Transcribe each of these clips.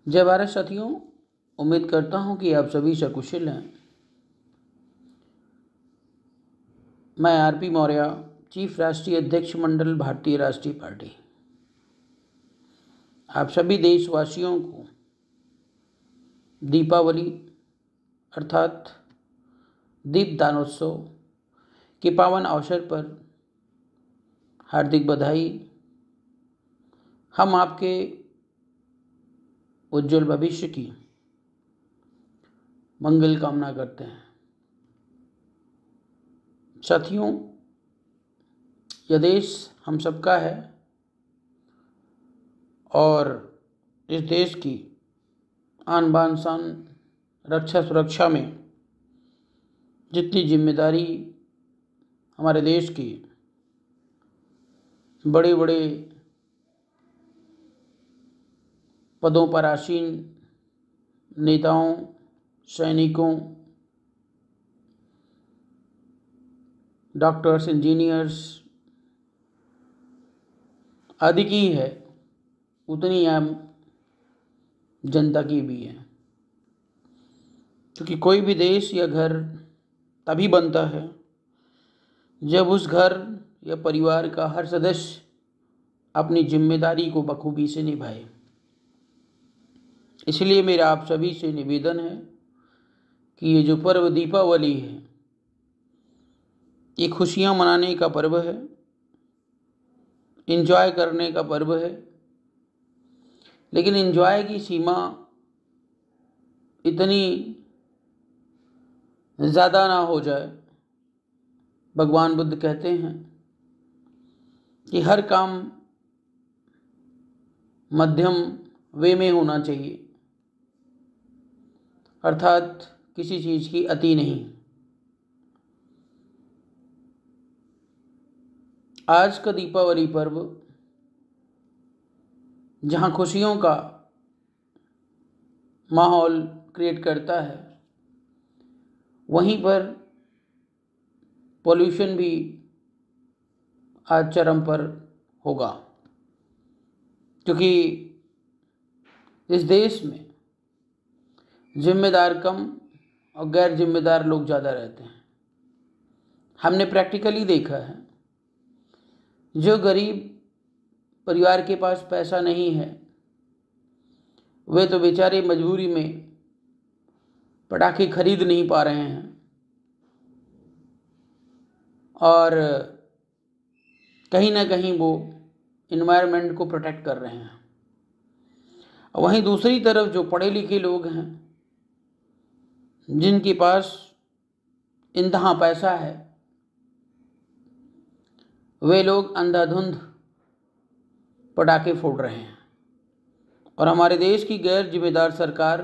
जय भारत साथियों, उम्मीद करता हूं कि आप सभी सकुशल हैं। मैं आरपी मौर्य, चीफ राष्ट्रीय अध्यक्ष मंडल भारतीय राष्ट्रीय पार्टी, आप सभी देशवासियों को दीपावली अर्थात दीपदानोत्सव के पावन अवसर पर हार्दिक बधाई। हम आपके उज्जवल भविष्य की मंगल कामना करते हैं। साथियों, यह देश हम सबका है और इस देश की आन बान शान रक्षा सुरक्षा में जितनी जिम्मेदारी हमारे देश की बड़े बड़े पदों पर आसीन नेताओं, सैनिकों, डॉक्टर्स, इंजीनियर्स आदि की है, उतनी आम जनता की भी है। क्योंकि कोई भी देश या घर तभी बनता है जब उस घर या परिवार का हर सदस्य अपनी जिम्मेदारी को बखूबी से निभाए। इसलिए मेरा आप सभी से निवेदन है कि ये जो पर्व दीपावली है, ये खुशियां मनाने का पर्व है, एंजॉय करने का पर्व है। लेकिन एंजॉय की सीमा इतनी ज़्यादा ना हो जाए। भगवान बुद्ध कहते हैं कि हर काम मध्यम वे में होना चाहिए, अर्थात किसी चीज़ की अति नहीं। आज का दीपावली पर्व जहाँ खुशियों का माहौल क्रिएट करता है, वहीं पर पॉल्यूशन भी आज चरम पर होगा। क्योंकि इस देश में जिम्मेदार कम और गैर जिम्मेदार लोग ज़्यादा रहते हैं। हमने प्रैक्टिकली देखा है, जो गरीब परिवार के पास पैसा नहीं है, वे तो बेचारे मजबूरी में पटाखे खरीद नहीं पा रहे हैं और कहीं ना कहीं वो इन्वायरमेंट को प्रोटेक्ट कर रहे हैं। वहीं दूसरी तरफ जो पढ़े लिखे लोग हैं, जिनके पास इंतहा पैसा है, वे लोग अंधाधुंध पटाखे फोड़ रहे हैं। और हमारे देश की गैर जिम्मेदार सरकार,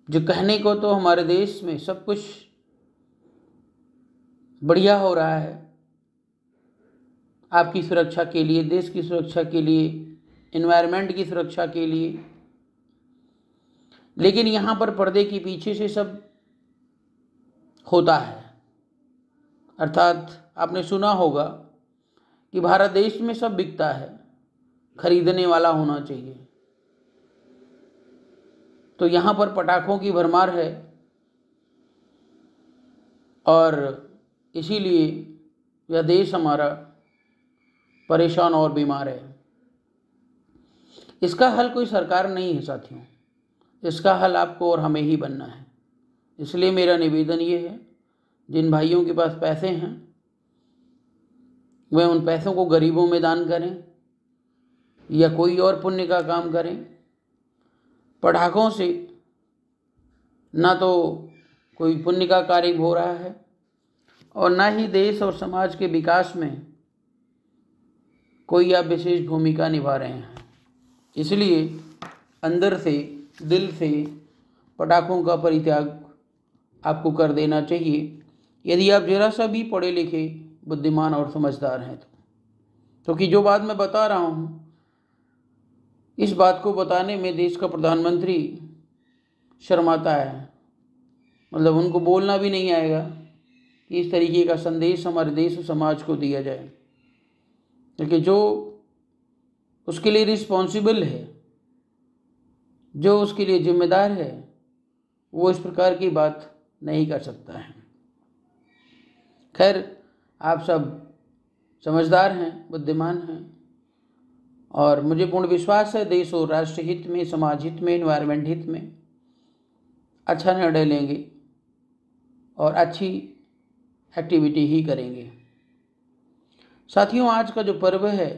जो कहने को तो हमारे देश में सब कुछ बढ़िया हो रहा है, आपकी सुरक्षा के लिए, देश की सुरक्षा के लिए, एनवायरनमेंट की सुरक्षा के लिए, लेकिन यहाँ पर पर्दे के पीछे से सब होता है। अर्थात आपने सुना होगा कि भारत देश में सब बिकता है, खरीदने वाला होना चाहिए। तो यहाँ पर पटाखों की भरमार है और इसीलिए यह देश हमारा परेशान और बीमार है। इसका हल कोई सरकार नहीं है साथियों, इसका हल आपको और हमें ही बनना है। इसलिए मेरा निवेदन ये है, जिन भाइयों के पास पैसे हैं वे उन पैसों को गरीबों में दान करें या कोई और पुण्य का काम करें। पटाखों से ना तो कोई पुण्य का कार्य हो रहा है और ना ही देश और समाज के विकास में कोई आप विशेष भूमिका निभा रहे हैं। इसलिए अंदर से, दिल से पटाखों का परित्याग आपको कर देना चाहिए, यदि आप जरा सा भी पढ़े लिखे, बुद्धिमान और समझदार हैं तो। क्योंकि जो बात मैं बता रहा हूँ, इस बात को बताने में देश का प्रधानमंत्री शर्माता है। मतलब उनको बोलना भी नहीं आएगा कि इस तरीके का संदेश हमारे देश और समाज को दिया जाए। क्योंकि जो उसके लिए रिस्पॉन्सिबल है जो उसके लिए जिम्मेदार है वो इस प्रकार की बात नहीं कर सकता है। खैर, आप सब समझदार हैं, बुद्धिमान हैं, और मुझे पूर्ण विश्वास है देश और राष्ट्र हित में, समाज हित में, एनवायरनमेंट हित में अच्छा निर्णय लेंगे और अच्छी एक्टिविटी ही करेंगे। साथियों, आज का जो पर्व है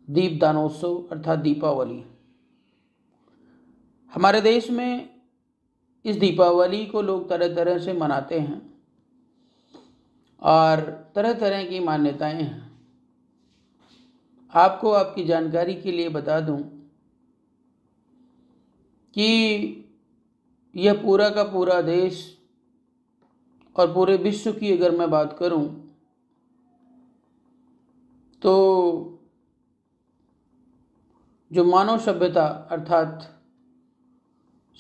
दीपदानोत्सव अर्थात दीपावली, हमारे देश में इस दीपावली को लोग तरह तरह से मनाते हैं और तरह तरह की मान्यताएं हैं। आपको आपकी जानकारी के लिए बता दूं कि यह पूरा का पूरा देश और पूरे विश्व की अगर मैं बात करूं तो जो मानव सभ्यता अर्थात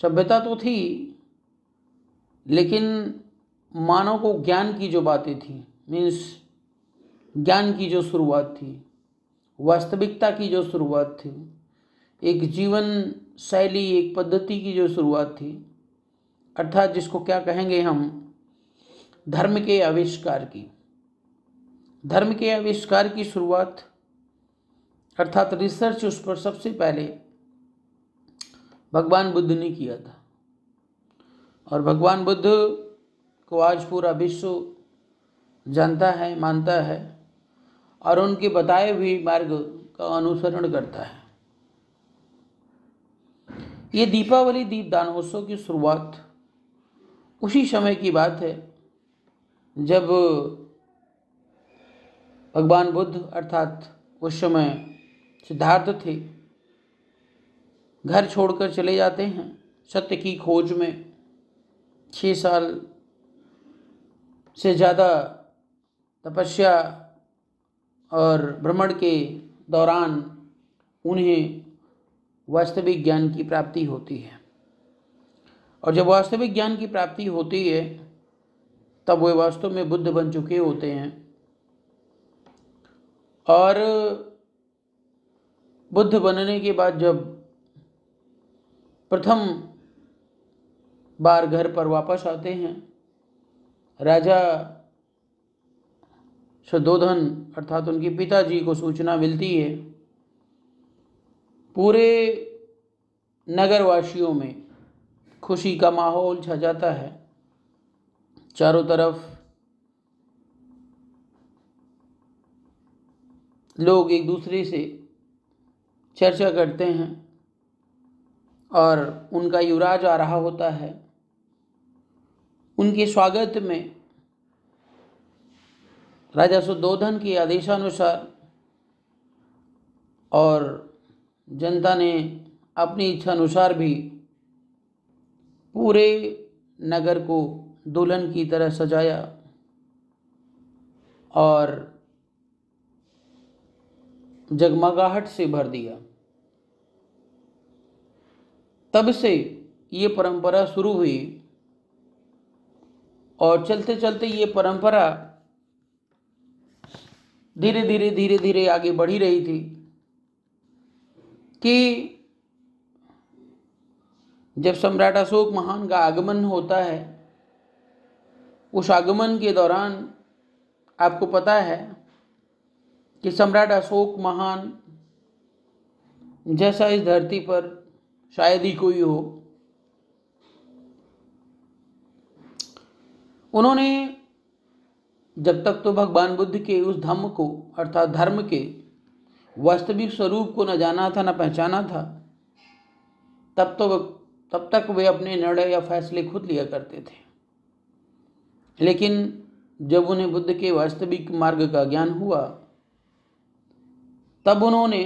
सभ्यता तो थी, लेकिन मानव को ज्ञान की जो बातें थी, मीन्स ज्ञान की जो शुरुआत थी, वास्तविकता की जो शुरुआत थी, एक जीवन शैली, एक पद्धति की जो शुरुआत थी, अर्थात जिसको क्या कहेंगे हम, धर्म के आविष्कार की, धर्म के आविष्कार की शुरुआत अर्थात रिसर्च उस पर सबसे पहले भगवान बुद्ध ने किया था। और भगवान बुद्ध को आज पूरा विश्व जानता है, मानता है और उनके बताए हुए मार्ग का अनुसरण करता है। ये दीपावली दीपदानोत्सव की शुरुआत उसी समय की बात है जब भगवान बुद्ध अर्थात उस समय सिद्धार्थ थे, घर छोड़कर चले जाते हैं सत्य की खोज में। 6 साल से ज़्यादा तपस्या और भ्रमण के दौरान उन्हें वास्तविक ज्ञान की प्राप्ति होती है, और जब वास्तविक ज्ञान की प्राप्ति होती है तब वे वास्तव में बुद्ध बन चुके होते हैं। और बुद्ध बनने के बाद जब प्रथम बार घर पर वापस आते हैं, राजा शुद्धोधन अर्थात उनके पिताजी को सूचना मिलती है। पूरे नगरवासियों में खुशी का माहौल छा जाता है। चारों तरफ लोग एक दूसरे से चर्चा करते हैं और उनका युवराज आ रहा होता है। उनके स्वागत में राजा शुद्धोधन के आदेशानुसार और जनता ने अपनी इच्छा अनुसार भी पूरे नगर को दुल्हन की तरह सजाया और जगमगाहट से भर दिया। तब से ये परंपरा शुरू हुई और चलते चलते ये परंपरा धीरे धीरे आगे बढ़ी रही थी कि जब सम्राट अशोक महान का आगमन होता है, उस आगमन के दौरान आपको पता है कि सम्राट अशोक महान जैसा इस धरती पर शायद ही कोई हो, उन्होंने जब तक तो भगवान बुद्ध के उस धम्म को अर्थात धर्म के वास्तविक स्वरूप को न जाना था, न पहचाना था, तब तक वे अपने निर्णय या फैसले खुद लिया करते थे। लेकिन जब उन्हें बुद्ध के वास्तविक मार्ग का ज्ञान हुआ, तब उन्होंने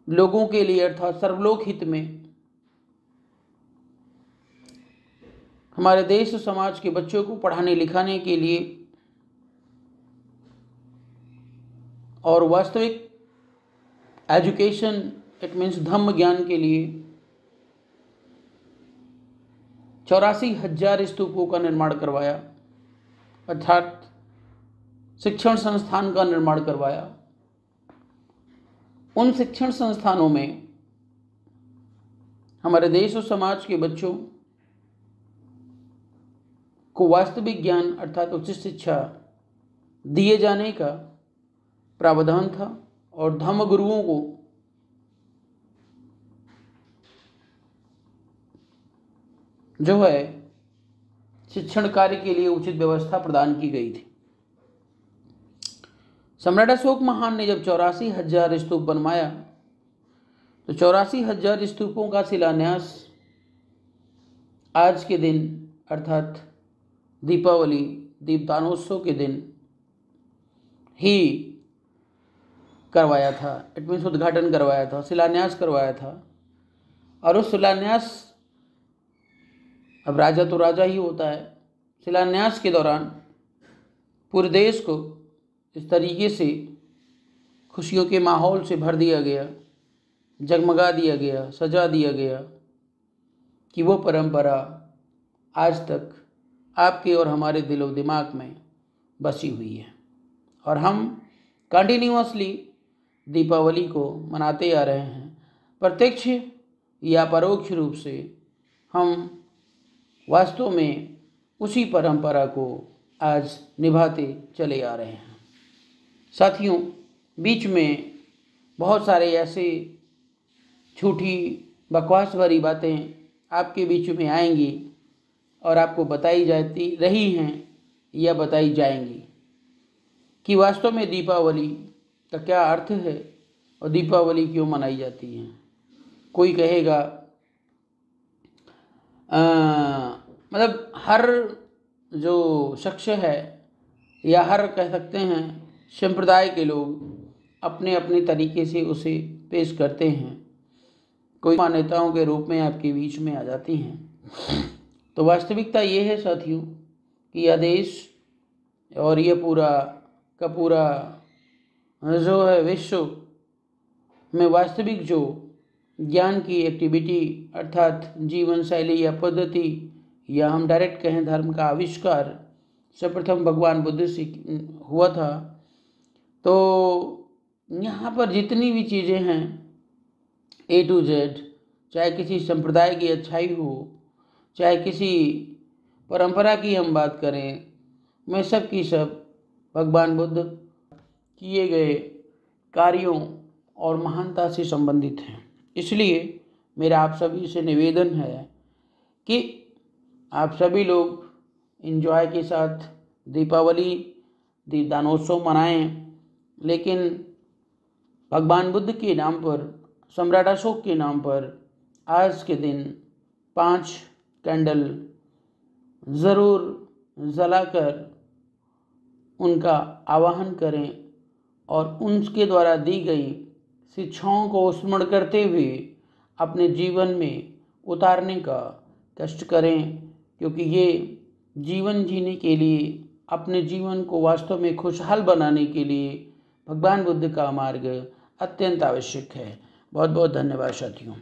लोगों के लिए अर्थात सर्वलोक हित में हमारे देश समाज के बच्चों को पढ़ाने लिखाने के लिए और वास्तविक एजुकेशन इट मीन्स धम्म ज्ञान के लिए 84,000 स्तूपों का निर्माण करवाया, अर्थात शिक्षण संस्थान का निर्माण करवाया। उन शिक्षण संस्थानों में हमारे देश और समाज के बच्चों को वास्तविक ज्ञान अर्थात उच्च शिक्षा दिए जाने का प्रावधान था और धर्म गुरुओं को जो है शिक्षण कार्य के लिए उचित व्यवस्था प्रदान की गई थी। सम्राट अशोक महान ने जब 84,000 स्तूप बनवाया तो 84,000 स्तूपों का शिलान्यास आज के दिन अर्थात दीपावली दीपदानोत्सव के दिन ही करवाया था। इट मीन्स उद्घाटन करवाया था, शिलान्यास करवाया था। और उस शिलान्यास, अब राजा तो राजा ही होता है, शिलान्यास के दौरान पूरे देश को इस तरीके से खुशियों के माहौल से भर दिया गया, जगमगा दिया गया, सजा दिया गया कि वो परंपरा आज तक आपके और हमारे दिलो दिमाग में बसी हुई है और हम कंटिन्यूअसली दीपावली को मनाते आ रहे हैं। प्रत्यक्ष या परोक्ष रूप से हम वास्तव में उसी परंपरा को आज निभाते चले आ रहे हैं। साथियों, बीच में बहुत सारे ऐसे झूठी बकवास भरी बातें आपके बीच में आएंगी और आपको बताई जाती रही हैं या बताई जाएंगी कि वास्तव में दीपावली का क्या अर्थ है और दीपावली क्यों मनाई जाती है। कोई कहेगा मतलब हर जो शख्स है या हर कह सकते हैं संप्रदाय के लोग अपने अपने तरीके से उसे पेश करते हैं, कोई मान्यताओं के रूप में आपके बीच में आ जाती हैं। तो वास्तविकता ये है साथियों कि यह देश और ये पूरा का पूरा जो है विश्व में वास्तविक जो ज्ञान की एक्टिविटी अर्थात जीवन शैली या पद्धति या हम डायरेक्ट कहें धर्म का आविष्कार सर्वप्रथम भगवान बुद्ध से हुआ था। तो यहाँ पर जितनी भी चीज़ें हैं A to Z, चाहे किसी संप्रदाय की अच्छाई हो, चाहे किसी परंपरा की हम बात करें, मैं सब की सब भगवान बुद्ध किए गए कार्यों और महानता से संबंधित हैं। इसलिए मेरा आप सभी से निवेदन है कि आप सभी लोग एंजॉय के साथ दीपावली दीपदानोत्सव मनाएं, लेकिन भगवान बुद्ध के नाम पर, सम्राट अशोक के नाम पर आज के दिन 5 कैंडल ज़रूर जलाकर उनका आवाहन करें और उनके द्वारा दी गई शिक्षाओं को स्मरण करते हुए अपने जीवन में उतारने का कष्ट करें, क्योंकि ये जीवन जीने के लिए, अपने जीवन को वास्तव में खुशहाल बनाने के लिए भगवान बुद्ध का मार्ग अत्यंत आवश्यक है। बहुत बहुत धन्यवाद साथियों।